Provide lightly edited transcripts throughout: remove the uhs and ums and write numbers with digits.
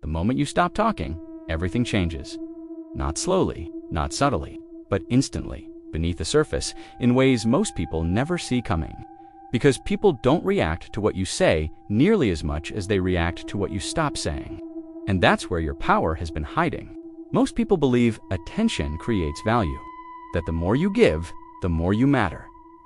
moment you stop talking, everything changes. Not slowly, not subtly, but instantly, beneath the surface, in ways most people never see coming. Because people don't react to what you say nearly as much as they react to what you stop saying. And that's where your power has been hiding. Most people believe attention creates value, that the more you give, the more you matter.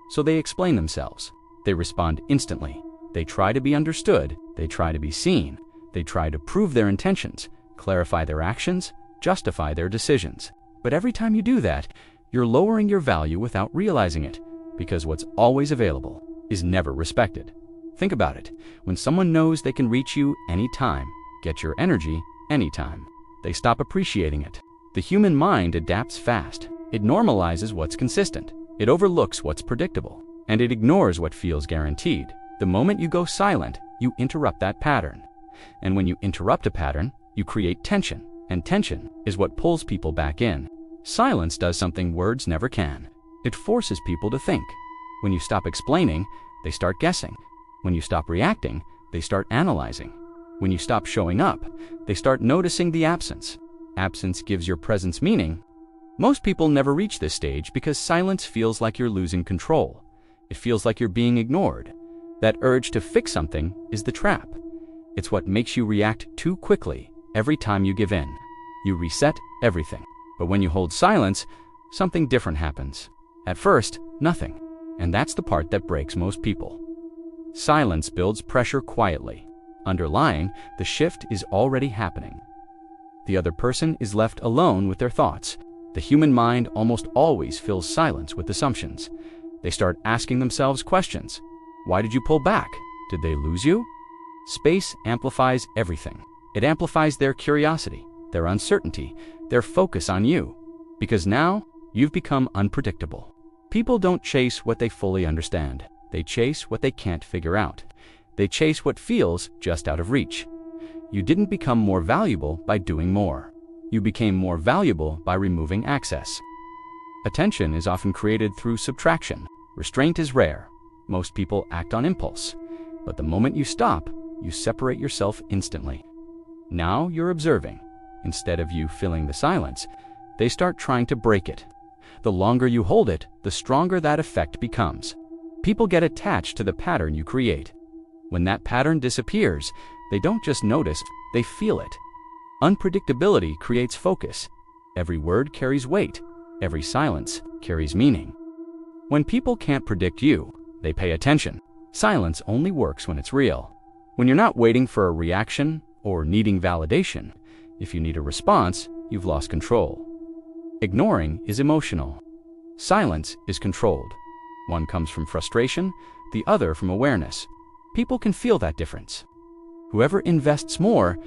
So they explain themselves. They respond instantly. They try to be understood. They try to be seen. They try to prove their intentions, clarify their actions, justify their decisions. But every time you do that, you're lowering your value without realizing it, because what's always available is never respected. Think about it. When someone knows they can reach you anytime, get your energy anytime, they stop appreciating it. The human mind adapts fast. It normalizes what's consistent. It overlooks what's predictable. And it ignores what feels guaranteed. The moment you go silent, you interrupt that pattern. And when you interrupt a pattern, you create tension. And tension is what pulls people back in. Silence does something words never can. It forces people to think. When you stop explaining, they start guessing. When you stop reacting, they start analyzing. When you stop showing up, they start noticing the absence. Absence gives your presence meaning. Most people never reach this stage because silence feels like you're losing control. It feels like you're being ignored. That urge to fix something is the trap. It's what makes you react too quickly every time you give in. You reset everything. But when you hold silence, something different happens. At first, nothing. And that's the part that breaks most people. Silence builds pressure quietly. Underlying, the shift is already happening. The other person is left alone with their thoughts. The human mind almost always fills silence with assumptions. They start asking themselves questions. Why did you pull back? Did they lose you? Space amplifies everything. It amplifies their curiosity, their uncertainty, their focus on you. Because now, you've become unpredictable. People don't chase what they fully understand. They chase what they can't figure out. They chase what feels just out of reach. You didn't become more valuable by doing more. You became more valuable by removing access. Attention is often created through subtraction. Restraint is rare. Most people act on impulse. But the moment you stop, you separate yourself instantly. Now you're observing. Instead of you filling the silence, they start trying to break it. The longer you hold it, the stronger that effect becomes. People get attached to the pattern you create. When that pattern disappears, they don't just notice, they feel it. Unpredictability creates focus. Every word carries weight. Every silence carries meaning. When people can't predict you, they pay attention. Silence only works when it's real. When you're not waiting for a reaction or needing validation, if you need a response, you've lost control. Ignoring is emotional. Silence is controlled. One comes from frustration, the other from awareness. People can feel that difference. Whoever invests more,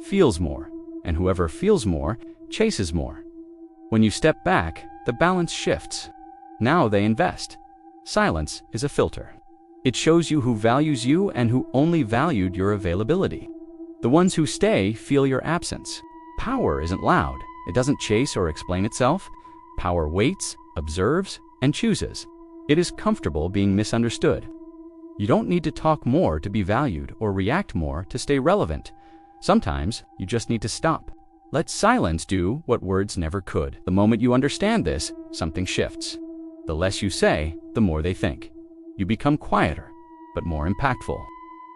feels more, and whoever feels more, chases more. When you step back, the balance shifts. Now they invest. Silence is a filter. It shows you who values you and who only valued your availability. The ones who stay feel your absence. Power isn't loud. It doesn't chase or explain itself. Power waits, observes, and chooses. It is comfortable being misunderstood. You don't need to talk more to be valued or react more to stay relevant. Sometimes you just need to stop. Let silence do what words never could. The moment you understand this, something shifts. The less you say, the more they think. You become quieter, but more impactful.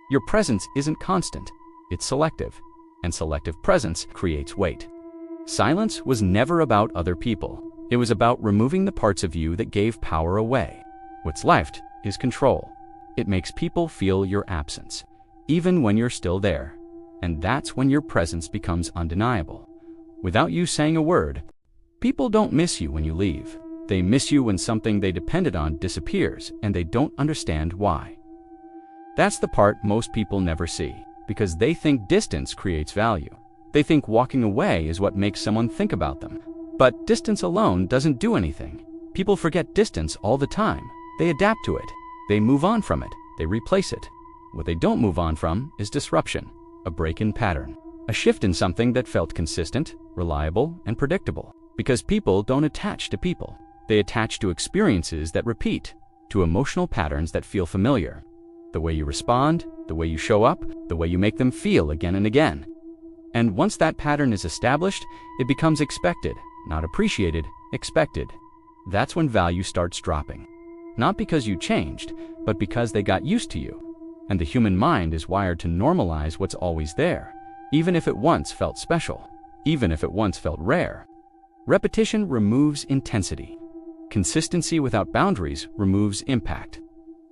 Your presence isn't constant, it's selective, and selective presence creates weight. Silence was never about other people. It was about removing the parts of you that gave power away. What's left is control. It makes people feel your absence, even when you're still there. And that's when your presence becomes undeniable. Without you saying a word, people don't miss you when you leave. They miss you when something they depended on disappears and they don't understand why. That's the part most people never see, because they think distance creates value. They think walking away is what makes someone think about them. But distance alone doesn't do anything. People forget distance all the time. They adapt to it. They move on from it. They replace it. What they don't move on from is disruption, a break in pattern, a shift in something that felt consistent, reliable, and predictable. Because people don't attach to people. They attach to experiences that repeat, to emotional patterns that feel familiar. The way you respond, the way you show up, the way you make them feel again and again. And once that pattern is established, it becomes expected, not appreciated, expected. That's when value starts dropping. Not because you changed, but because they got used to you. And the human mind is wired to normalize what's always there, even if it once felt special, even if it once felt rare. Repetition removes intensity. Consistency without boundaries removes impact.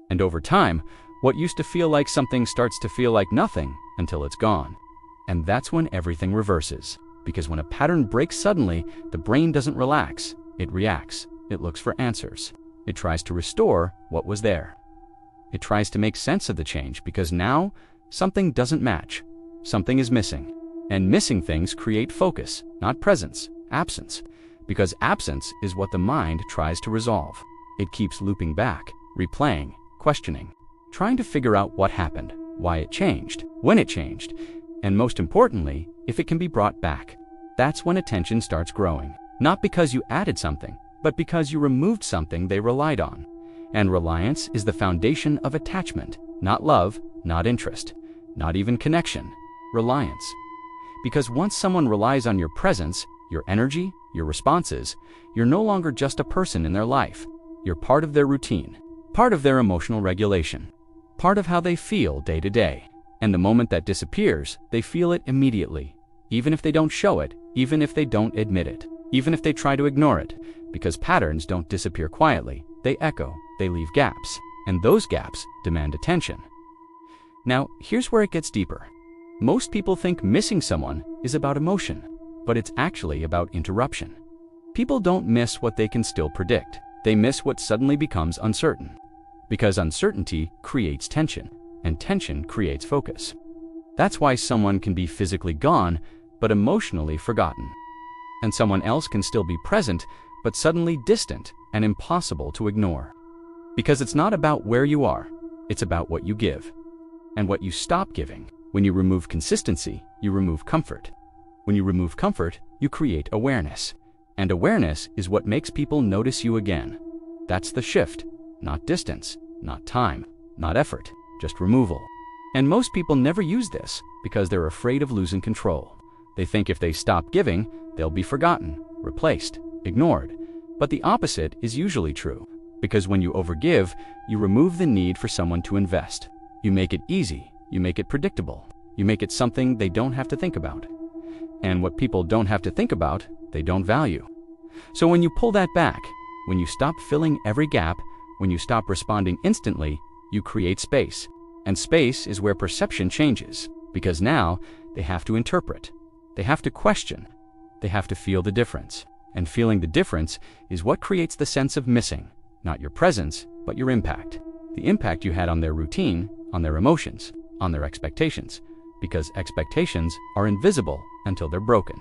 And over time, what used to feel like something starts to feel like nothing until it's gone. And that's when everything reverses. Because when a pattern breaks suddenly, the brain doesn't relax. It reacts. It looks for answers. It tries to restore what was there. It tries to make sense of the change because now something doesn't match. Something is missing. And missing things create focus, not presence, absence. Because absence is what the mind tries to resolve. It keeps looping back, replaying, questioning, trying to figure out what happened, why it changed, when it changed, and most importantly, if it can be brought back. That's when attention starts growing. Not because you added something, but because you removed something they relied on. And reliance is the foundation of attachment, not love, not interest, not even connection. Reliance. Because once someone relies on your presence, your energy, your responses, you're no longer just a person in their life. You're part of their routine, part of their emotional regulation, part of how they feel day to day. And the moment that disappears, they feel it immediately, even if they don't show it, even if they don't admit it, even if they try to ignore it, because patterns don't disappear quietly. They echo, they leave gaps, and those gaps demand attention. Now, here's where it gets deeper. Most people think missing someone is about emotion, but it's actually about interruption. People don't miss what they can still predict. They miss what suddenly becomes uncertain. Because uncertainty creates tension, and tension creates focus. That's why someone can be physically gone, but emotionally forgotten. And someone else can still be present, but suddenly distant and impossible to ignore. Because it's not about where you are, it's about what you give. And what you stop giving. When you remove consistency, you remove comfort. When you remove comfort, you create awareness. And awareness is what makes people notice you again. That's the shift, not distance, not time, not effort, just removal. And most people never use this because they're afraid of losing control. They think if they stop giving, they'll be forgotten, replaced, ignored. But the opposite is usually true. Because when you overgive, you remove the need for someone to invest. You make it easy, you make it predictable, you make it something they don't have to think about. And what people don't have to think about, they don't value. So when you pull that back, when you stop filling every gap, when you stop responding instantly, you create space. And space is where perception changes, because now they have to interpret, they have to question, they have to feel the difference. And feeling the difference is what creates the sense of missing, not your presence, but your impact. The impact you had on their routine, on their emotions, on their expectations, because expectations are invisible until they're broken.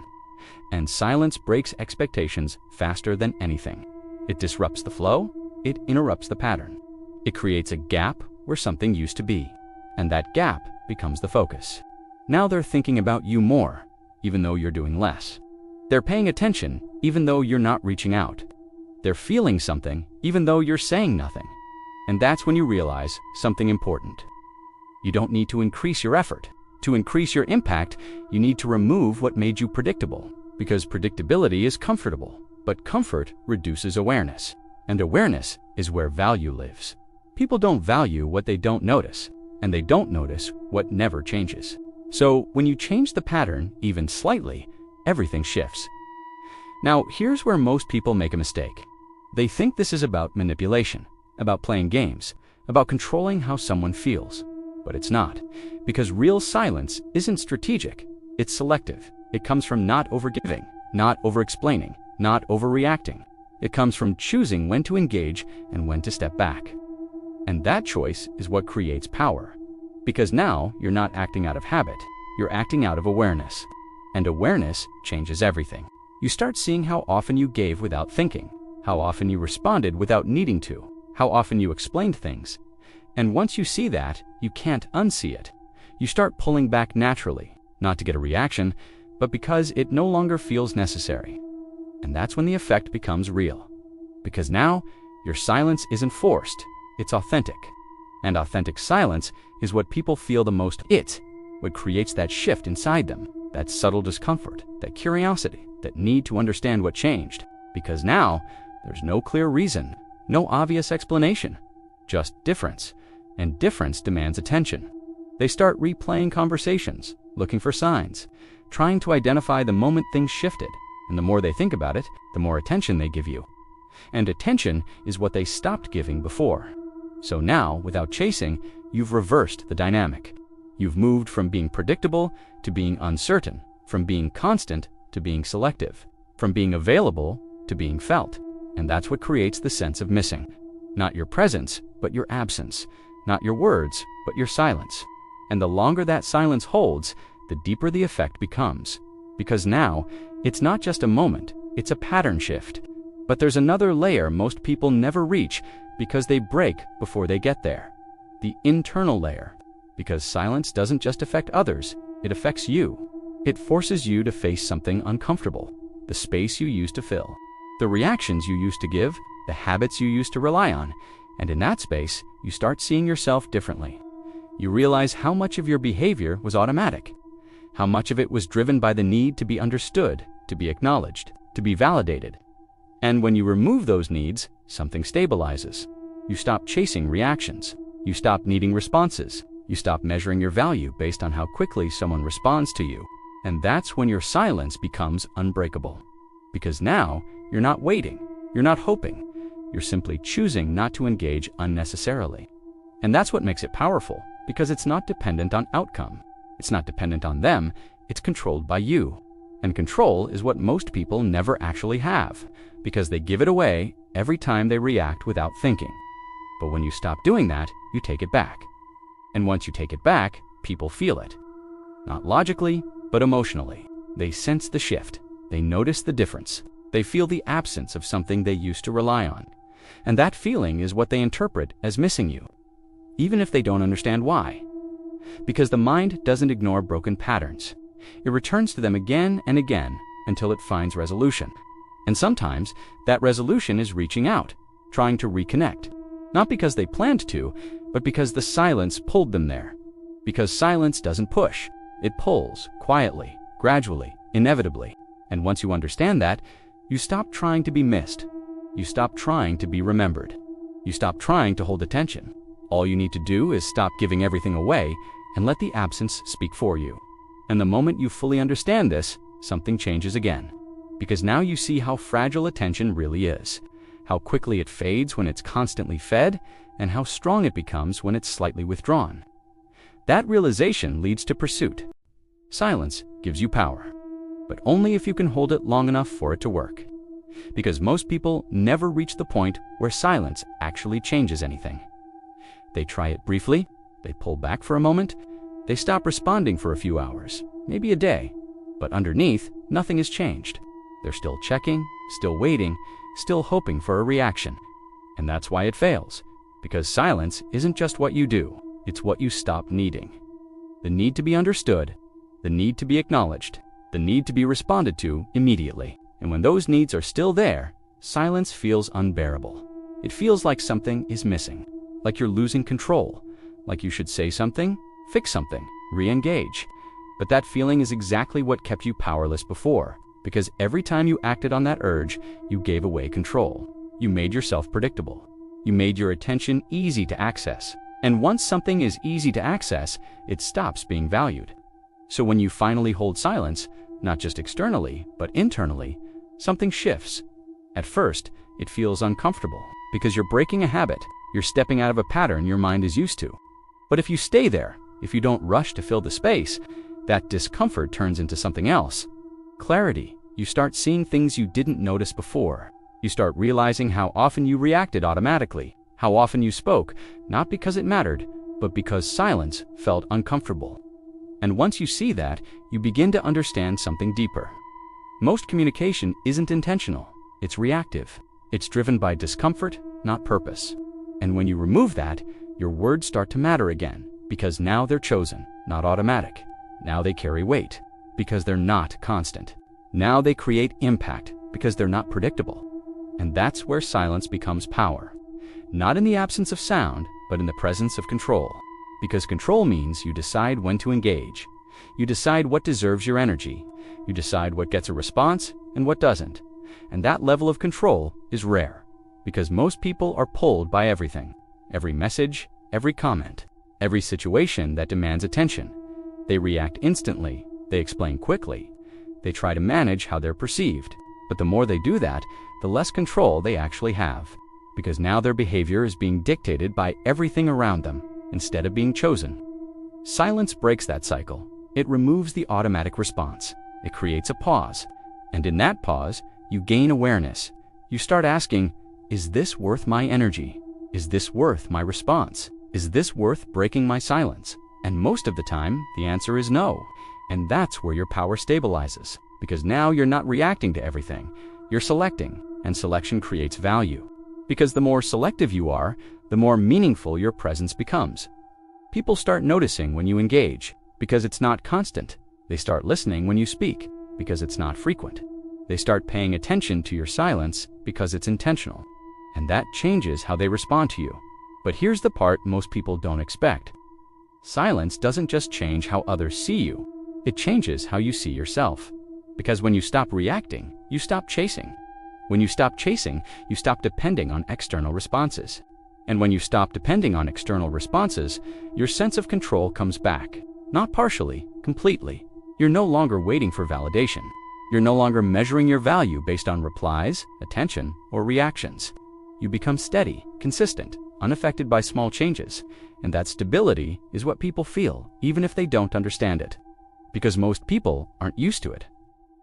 And silence breaks expectations faster than anything. It disrupts the flow, it interrupts the pattern. It creates a gap where something used to be, and that gap becomes the focus. Now they're thinking about you more, even though you're doing less. They're paying attention, even though you're not reaching out. They're feeling something, even though you're saying nothing. And that's when you realize something important. You don't need to increase your effort. To increase your impact, you need to remove what made you predictable, because predictability is comfortable, but comfort reduces awareness. And awareness is where value lives. People don't value what they don't notice, and they don't notice what never changes. So when you change the pattern, even slightly, everything shifts. Now, here's where most people make a mistake. They think this is about manipulation, about playing games, about controlling how someone feels. But it's not, because real silence isn't strategic, it's selective. It comes from not overgiving, not over-explaining, not overreacting. It comes from choosing when to engage and when to step back. And that choice is what creates power. Because now you're not acting out of habit, you're acting out of awareness. And awareness changes everything. You start seeing how often you gave without thinking, how often you responded without needing to, how often you explained things. And once you see that, you can't unsee it. You start pulling back naturally, not to get a reaction, but because it no longer feels necessary. And that's when the effect becomes real. Because now, your silence isn't forced, it's authentic. And authentic silence is what people feel the most. It's what creates that shift inside them. that subtle discomfort, that curiosity, that need to understand what changed. Because now, there's no clear reason, no obvious explanation, just difference. And difference demands attention. They start replaying conversations, looking for signs, trying to identify the moment things shifted. And the more they think about it, the more attention they give you. And attention is what they stopped giving before. So now, without chasing, you've reversed the dynamic. You've moved from being predictable to being uncertain, from being constant to being selective, from being available to being felt. And that's what creates the sense of missing. Not your presence, but your absence. Not your words, but your silence. And the longer that silence holds, the deeper the effect becomes. Because now, it's not just a moment, it's a pattern shift. But there's another layer most people never reach because they break before they get there. The internal layer. Because silence doesn't just affect others, it affects you. It forces you to face something uncomfortable, the space you used to fill, the reactions you used to give, the habits you used to rely on. And in that space, you start seeing yourself differently. You realize how much of your behavior was automatic, how much of it was driven by the need to be understood, to be acknowledged, to be validated. And when you remove those needs, something stabilizes. You stop chasing reactions. You stop needing responses. You stop measuring your value based on how quickly someone responds to you. And that's when your silence becomes unbreakable. Because now, you're not waiting. You're not hoping. You're simply choosing not to engage unnecessarily. And that's what makes it powerful, because it's not dependent on outcome. It's not dependent on them. It's controlled by you. And control is what most people never actually have, because they give it away every time they react without thinking. But when you stop doing that, you take it back. And once you take it back, people feel it. Not logically, but emotionally. They sense the shift. They notice the difference. They feel the absence of something they used to rely on. And that feeling is what they interpret as missing you, even if they don't understand why. Because the mind doesn't ignore broken patterns. It returns to them again and again until it finds resolution. And sometimes that resolution is reaching out, trying to reconnect. Not because they planned to, but because the silence pulled them there. Because silence doesn't push. It pulls, quietly, gradually, inevitably. And once you understand that, you stop trying to be missed. You stop trying to be remembered. You stop trying to hold attention. All you need to do is stop giving everything away and let the absence speak for you. And the moment you fully understand this, something changes again. Because now you see how fragile attention really is, how quickly it fades when it's constantly fed, and how strong it becomes when it's slightly withdrawn. That realization leads to pursuit. Silence gives you power, but only if you can hold it long enough for it to work. Because most people never reach the point where silence actually changes anything. They try it briefly, they pull back for a moment, they stop responding for a few hours, maybe a day, but underneath, nothing has changed. They're still checking, still waiting, still hoping for a reaction. And that's why it fails, because silence isn't just what you do, it's what you stop needing. The need to be understood, the need to be acknowledged, the need to be responded to immediately. And when those needs are still there, silence feels unbearable. It feels like something is missing, like you're losing control, like you should say something, fix something, re-engage. But that feeling is exactly what kept you powerless before, because every time you acted on that urge, you gave away control. You made yourself predictable. You made your attention easy to access. And once something is easy to access, it stops being valued. So when you finally hold silence, not just externally, but internally, something shifts. At first, it feels uncomfortable, because you're breaking a habit, you're stepping out of a pattern your mind is used to. But if you stay there, if you don't rush to fill the space, that discomfort turns into something else. Clarity. You start seeing things you didn't notice before. You start realizing how often you reacted automatically, how often you spoke, not because it mattered, but because silence felt uncomfortable. And once you see that, you begin to understand something deeper. Most communication isn't intentional, it's reactive. It's driven by discomfort, not purpose. And when you remove that, your words start to matter again, because now they're chosen, not automatic. Now they carry weight, because they're not constant. Now they create impact, because they're not predictable. And that's where silence becomes power. Not in the absence of sound, but in the presence of control. Because control means you decide when to engage. You decide what deserves your energy. You decide what gets a response and what doesn't. And that level of control is rare, because most people are pulled by everything. Every message, every comment, every situation that demands attention. They react instantly. They explain quickly. They try to manage how they're perceived. But the more they do that, the less control they actually have, because now their behavior is being dictated by everything around them instead of being chosen. Silence breaks that cycle. It removes the automatic response. It creates a pause. And in that pause, you gain awareness. You start asking, is this worth my energy? Is this worth my response? Is this worth breaking my silence? And most of the time, the answer is no. And that's where your power stabilizes, because now you're not reacting to everything. You're selecting, and selection creates value. Because the more selective you are, the more meaningful your presence becomes. People start noticing when you engage, because it's not constant. They start listening when you speak, because it's not frequent. They start paying attention to your silence because it's intentional. And that changes how they respond to you. But here's the part most people don't expect. Silence doesn't just change how others see you. It changes how you see yourself. Because when you stop reacting, you stop chasing. When you stop chasing, you stop depending on external responses. And when you stop depending on external responses, your sense of control comes back. Not partially, completely. You're no longer waiting for validation. You're no longer measuring your value based on replies, attention, or reactions. You become steady, consistent, unaffected by small changes. And that stability is what people feel, even if they don't understand it. Because most people aren't used to it.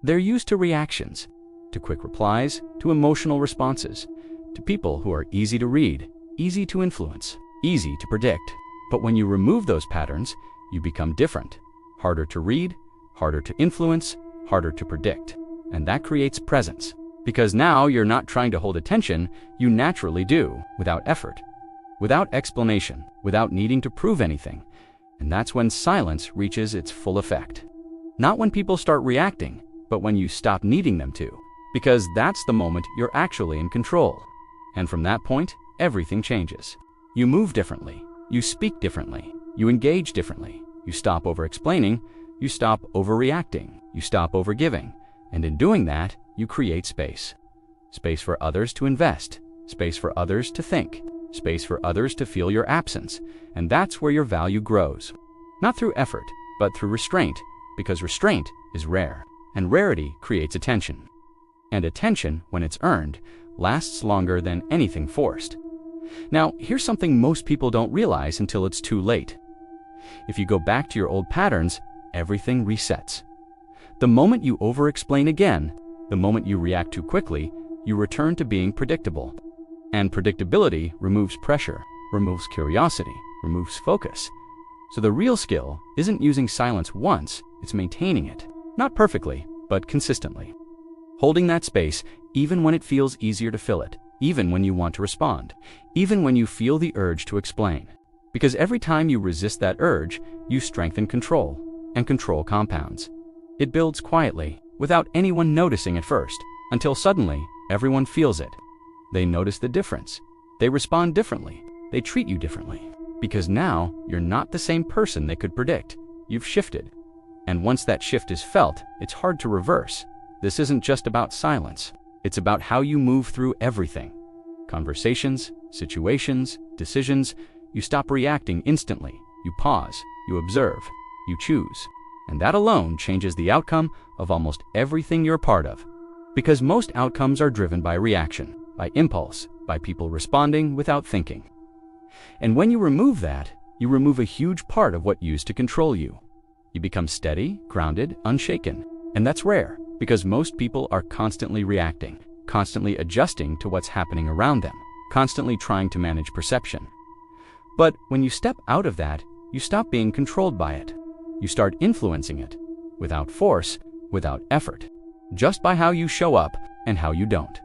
They're used to reactions, to quick replies, to emotional responses, to people who are easy to read, easy to influence, easy to predict. But when you remove those patterns, you become different. Harder to read, harder to influence, harder to predict. And that creates presence. Because now you're not trying to hold attention, you naturally do, without effort, without explanation, without needing to prove anything. And that's when silence reaches its full effect. Not when people start reacting, but when you stop needing them to. Because that's the moment you're actually in control. And from that point, everything changes. You move differently. You speak differently. You engage differently. You stop over-explaining. You stop overreacting. You stop over-giving. And in doing that, you create space. Space for others to invest. Space for others to think. Space for others to feel your absence. And that's where your value grows. Not through effort, but through restraint, because restraint is rare, and rarity creates attention. And attention, when it's earned, lasts longer than anything forced. Now, here's something most people don't realize until it's too late. If you go back to your old patterns, everything resets. The moment you over-explain again, the moment you react too quickly, you return to being predictable. And predictability removes pressure, removes curiosity, removes focus. So the real skill isn't using silence once, it's maintaining it. Not perfectly, but consistently. Holding that space even when it feels easier to fill it, even when you want to respond, even when you feel the urge to explain. Because every time you resist that urge, you strengthen control, and control compounds. It builds quietly, without anyone noticing at first, until suddenly everyone feels it. They notice the difference. They respond differently. They treat you differently. Because now you're not the same person they could predict. You've shifted. And once that shift is felt, it's hard to reverse. This isn't just about silence. It's about how you move through everything. Conversations, situations, decisions. You stop reacting instantly. You pause. You observe. You choose. And that alone changes the outcome of almost everything you're a part of. Because most outcomes are driven by reaction, by impulse, by people responding without thinking. And when you remove that, you remove a huge part of what used to control you. You become steady, grounded, unshaken. And that's rare, because most people are constantly reacting, constantly adjusting to what's happening around them, constantly trying to manage perception. But when you step out of that, you stop being controlled by it. You start influencing it, without force, without effort, just by how you show up and how you don't.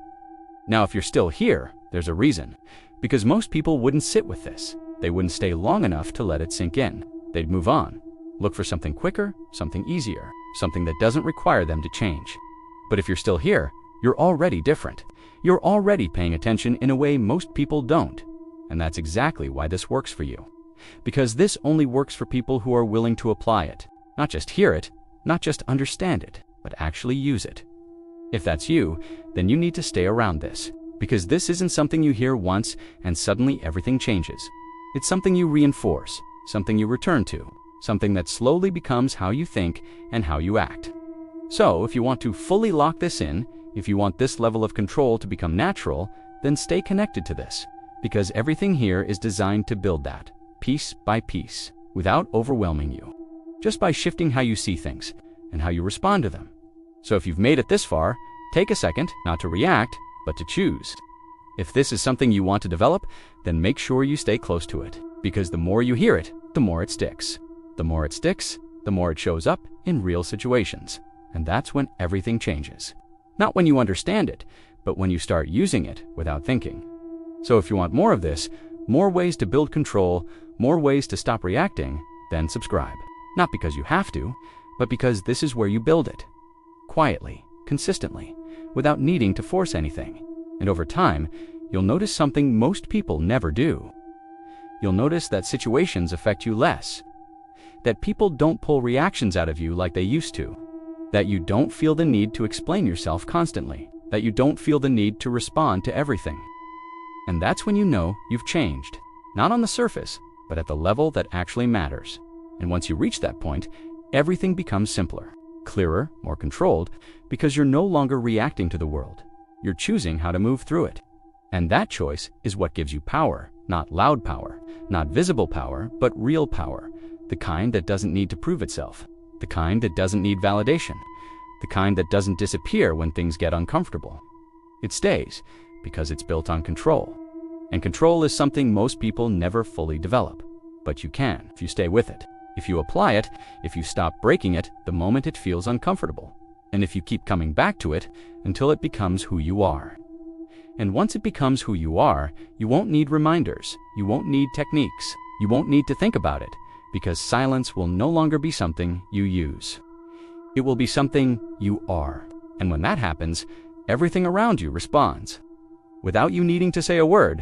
Now, if you're still here, there's a reason. Because most people wouldn't sit with this. They wouldn't stay long enough to let it sink in. They'd move on, look for something quicker, something easier, something that doesn't require them to change. But if you're still here, you're already different. You're already paying attention in a way most people don't. And that's exactly why this works for you. Because this only works for people who are willing to apply it. Not just hear it, not just understand it, but actually use it. If that's you, then you need to stay around this, because this isn't something you hear once and suddenly everything changes. It's something you reinforce, something you return to, something that slowly becomes how you think and how you act. So, if you want to fully lock this in, if you want this level of control to become natural, then stay connected to this, because everything here is designed to build that, piece by piece, without overwhelming you, just by shifting how you see things and how you respond to them. So if you've made it this far, take a second not to react, but to choose. If this is something you want to develop, then make sure you stay close to it, because the more you hear it, the more it sticks. The more it sticks, the more it shows up in real situations. And that's when everything changes. Not when you understand it, but when you start using it without thinking. So if you want more of this, more ways to build control, more ways to stop reacting, then subscribe. Not because you have to, but because this is where you build it. Quietly, consistently, without needing to force anything. And over time, you'll notice something most people never do. You'll notice that situations affect you less. That people don't pull reactions out of you like they used to. That you don't feel the need to explain yourself constantly. That you don't feel the need to respond to everything. And that's when you know you've changed. Not on the surface, but at the level that actually matters. And once you reach that point, everything becomes simpler, clearer, more controlled, because you're no longer reacting to the world. You're choosing how to move through it. And that choice is what gives you power, not loud power, not visible power, but real power. The kind that doesn't need to prove itself. The kind that doesn't need validation. The kind that doesn't disappear when things get uncomfortable. It stays because it's built on control. And control is something most people never fully develop. But you can if you stay with it. If you apply it, if you stop breaking it the moment it feels uncomfortable. And if you keep coming back to it until it becomes who you are. And once it becomes who you are, you won't need reminders. You won't need techniques. You won't need to think about it, because silence will no longer be something you use. It will be something you are. And when that happens, everything around you responds. Without you needing to say a word,